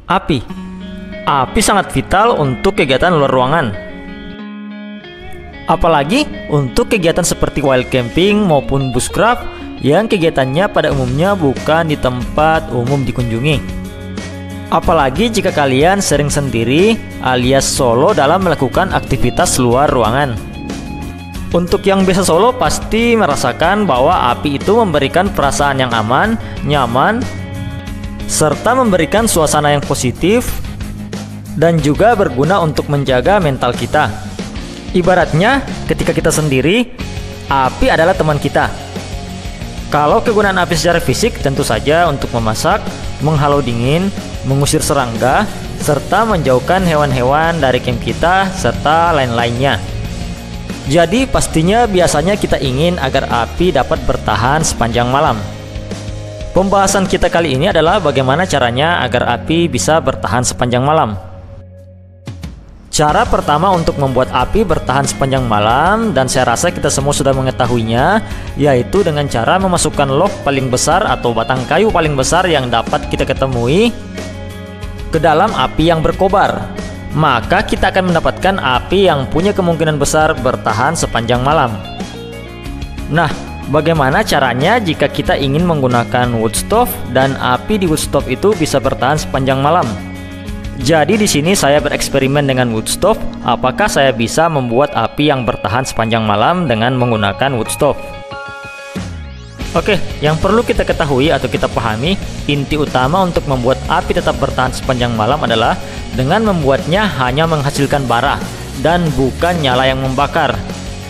Api. Api sangat vital untuk kegiatan luar ruangan. Apalagi untuk kegiatan seperti wild camping maupun bushcraft yang kegiatannya pada umumnya bukan di tempat umum dikunjungi. Apalagi jika kalian sering sendiri alias solo dalam melakukan aktivitas luar ruangan. Untuk yang biasa solo pasti merasakan bahwa api itu memberikan perasaan yang aman, nyaman, serta memberikan suasana yang positif dan juga berguna untuk menjaga mental kita. Ibaratnya ketika kita sendiri, api adalah teman kita. Kalau kegunaan api secara fisik tentu saja untuk memasak, menghalau dingin, mengusir serangga, serta menjauhkan hewan-hewan dari camp kita, serta lain-lainnya. Jadi pastinya biasanya kita ingin agar api dapat bertahan sepanjang malam. Pembahasan kita kali ini adalah bagaimana caranya agar api bisa bertahan sepanjang malam. Cara pertama untuk membuat api bertahan sepanjang malam, dan saya rasa kita semua sudah mengetahuinya, yaitu dengan cara memasukkan log paling besar atau batang kayu paling besar yang dapat kita ketemui ke dalam api yang berkobar. Maka kita akan mendapatkan api yang punya kemungkinan besar bertahan sepanjang malam. Nah, bagaimana caranya jika kita ingin menggunakan wood stove dan api di wood stove itu bisa bertahan sepanjang malam? Jadi di sini saya bereksperimen dengan wood stove, apakah saya bisa membuat api yang bertahan sepanjang malam dengan menggunakan wood stove. Oke, yang perlu kita ketahui atau kita pahami, inti utama untuk membuat api tetap bertahan sepanjang malam adalah dengan membuatnya hanya menghasilkan bara dan bukan nyala yang membakar.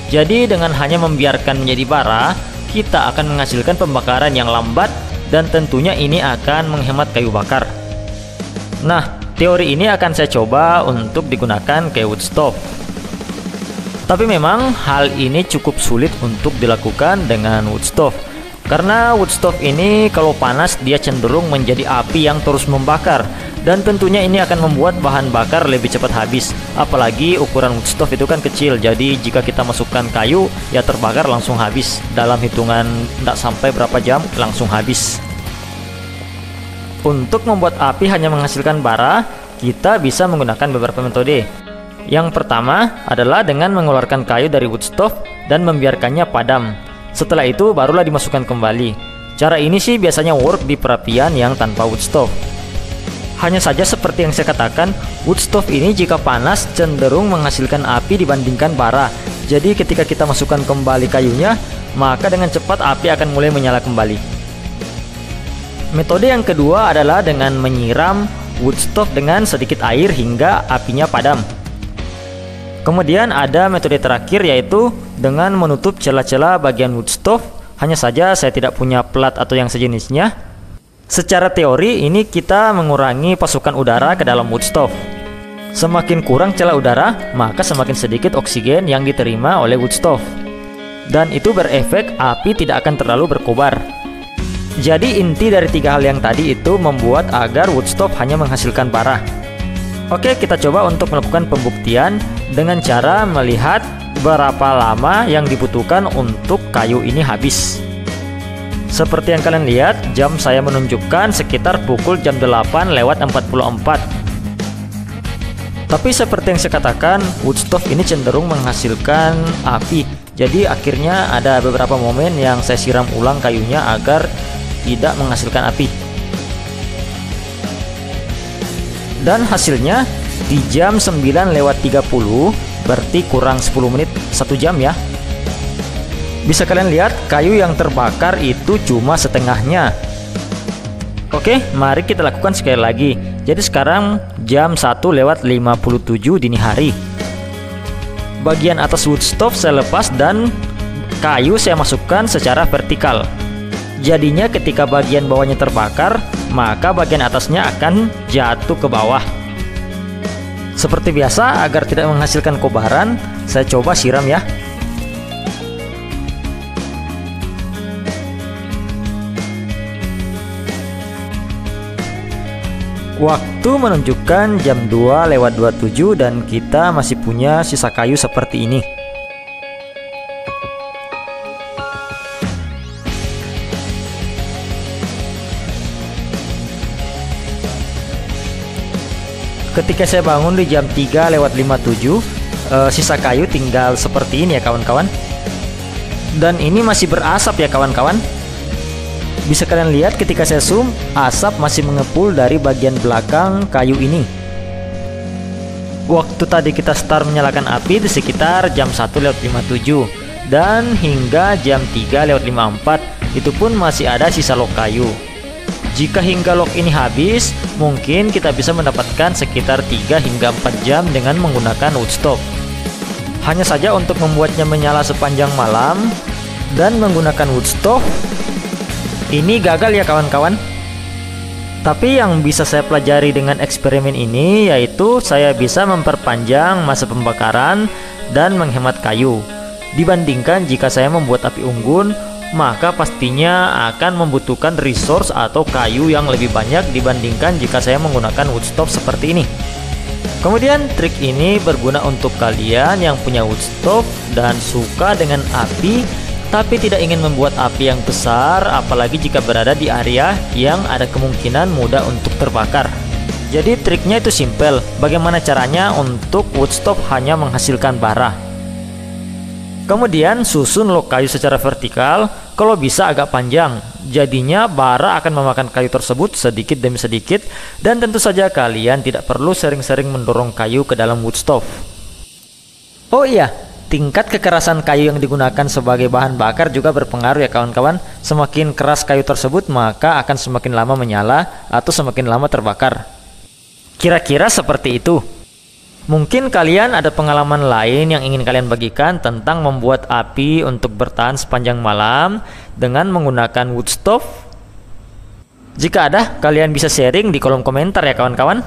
Jadi dengan hanya membiarkan menjadi bara, kita akan menghasilkan pembakaran yang lambat dan tentunya ini akan menghemat kayu bakar. Nah, teori ini akan saya coba untuk digunakan ke wood stove. Tapi memang hal ini cukup sulit untuk dilakukan dengan wood stove. Karena wood stove ini kalau panas dia cenderung menjadi api yang terus membakar. Dan tentunya ini akan membuat bahan bakar lebih cepat habis. Apalagi ukuran wood stove itu kan kecil. Jadi jika kita masukkan kayu, ya terbakar langsung habis. Dalam hitungan tidak sampai berapa jam langsung habis. Untuk membuat api hanya menghasilkan bara, kita bisa menggunakan beberapa metode. Yang pertama adalah dengan mengeluarkan kayu dari wood stove dan membiarkannya padam. Setelah itu barulah dimasukkan kembali. Cara ini sih biasanya work di perapian yang tanpa wood stove. Hanya saja seperti yang saya katakan, wood stove ini jika panas cenderung menghasilkan api dibandingkan bara. Jadi ketika kita masukkan kembali kayunya, maka dengan cepat api akan mulai menyala kembali. Metode yang kedua adalah dengan menyiram wood stove dengan sedikit air hingga apinya padam. Kemudian ada metode terakhir yaitu dengan menutup celah-celah bagian wood stove. Hanya saja saya tidak punya plat atau yang sejenisnya. Secara teori ini kita mengurangi pasukan udara ke dalam wood stove. Semakin kurang celah udara, maka semakin sedikit oksigen yang diterima oleh wood stove. Dan itu berefek api tidak akan terlalu berkobar. Jadi inti dari tiga hal yang tadi itu membuat agar wood stove hanya menghasilkan bara. Oke, kita coba untuk melakukan pembuktian dengan cara melihat berapa lama yang dibutuhkan untuk kayu ini habis. Seperti yang kalian lihat, jam saya menunjukkan sekitar pukul jam 8:44. Tapi seperti yang saya katakan, wood stove ini cenderung menghasilkan api. Jadi akhirnya ada beberapa momen yang saya siram ulang kayunya agar tidak menghasilkan api. Dan hasilnya di jam 9:30, berarti kurang 10 menit, 1 jam ya. Bisa kalian lihat kayu yang terbakar itu cuma setengahnya. Oke, mari kita lakukan sekali lagi. Jadi sekarang jam 1:57 dini hari. Bagian atas wood stove saya lepas dan kayu saya masukkan secara vertikal. Jadinya ketika bagian bawahnya terbakar, maka bagian atasnya akan jatuh ke bawah. Seperti biasa, agar tidak menghasilkan kobaran, saya coba siram ya. Waktu menunjukkan jam 2:27 dan kita masih punya sisa kayu seperti ini. Ketika saya bangun di jam 3:57, sisa kayu tinggal seperti ini ya kawan-kawan. Dan ini masih berasap ya kawan-kawan. Bisa kalian lihat ketika saya zoom, asap masih mengepul dari bagian belakang kayu ini. Waktu tadi kita start menyalakan api di sekitar jam 1:57, dan hingga jam 3:54 itu pun masih ada sisa log kayu. Jika hingga log ini habis, mungkin kita bisa mendapatkan sekitar 3 hingga 4 jam dengan menggunakan wood stove. Hanya saja untuk membuatnya menyala sepanjang malam dan menggunakan wood stove, ini gagal ya kawan-kawan. Tapi yang bisa saya pelajari dengan eksperimen ini yaitu saya bisa memperpanjang masa pembakaran dan menghemat kayu. Dibandingkan jika saya membuat api unggun, maka pastinya akan membutuhkan resource atau kayu yang lebih banyak dibandingkan jika saya menggunakan wood stove seperti ini. Kemudian trik ini berguna untuk kalian yang punya wood stove dan suka dengan api tapi tidak ingin membuat api yang besar, apalagi jika berada di area yang ada kemungkinan mudah untuk terbakar. Jadi triknya itu simple. Bagaimana caranya untuk wood stove hanya menghasilkan bara? Kemudian susun log kayu secara vertikal, kalau bisa agak panjang. Jadinya bara akan memakan kayu tersebut sedikit demi sedikit, dan tentu saja kalian tidak perlu sering-sering mendorong kayu ke dalam wood stove. Oh iya, tingkat kekerasan kayu yang digunakan sebagai bahan bakar juga berpengaruh ya kawan-kawan. Semakin keras kayu tersebut, maka akan semakin lama menyala atau semakin lama terbakar. Kira-kira seperti itu. Mungkin kalian ada pengalaman lain yang ingin kalian bagikan tentang membuat api untuk bertahan sepanjang malam dengan menggunakan wood stove? Jika ada, kalian bisa sharing di kolom komentar ya kawan-kawan.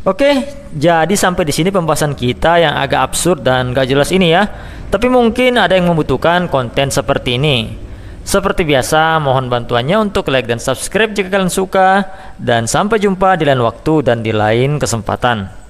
Oke, jadi sampai di sini pembahasan kita yang agak absurd dan gak jelas ini ya. Tapi mungkin ada yang membutuhkan konten seperti ini. Seperti biasa, mohon bantuannya untuk like dan subscribe jika kalian suka. Dan sampai jumpa di lain waktu dan di lain kesempatan.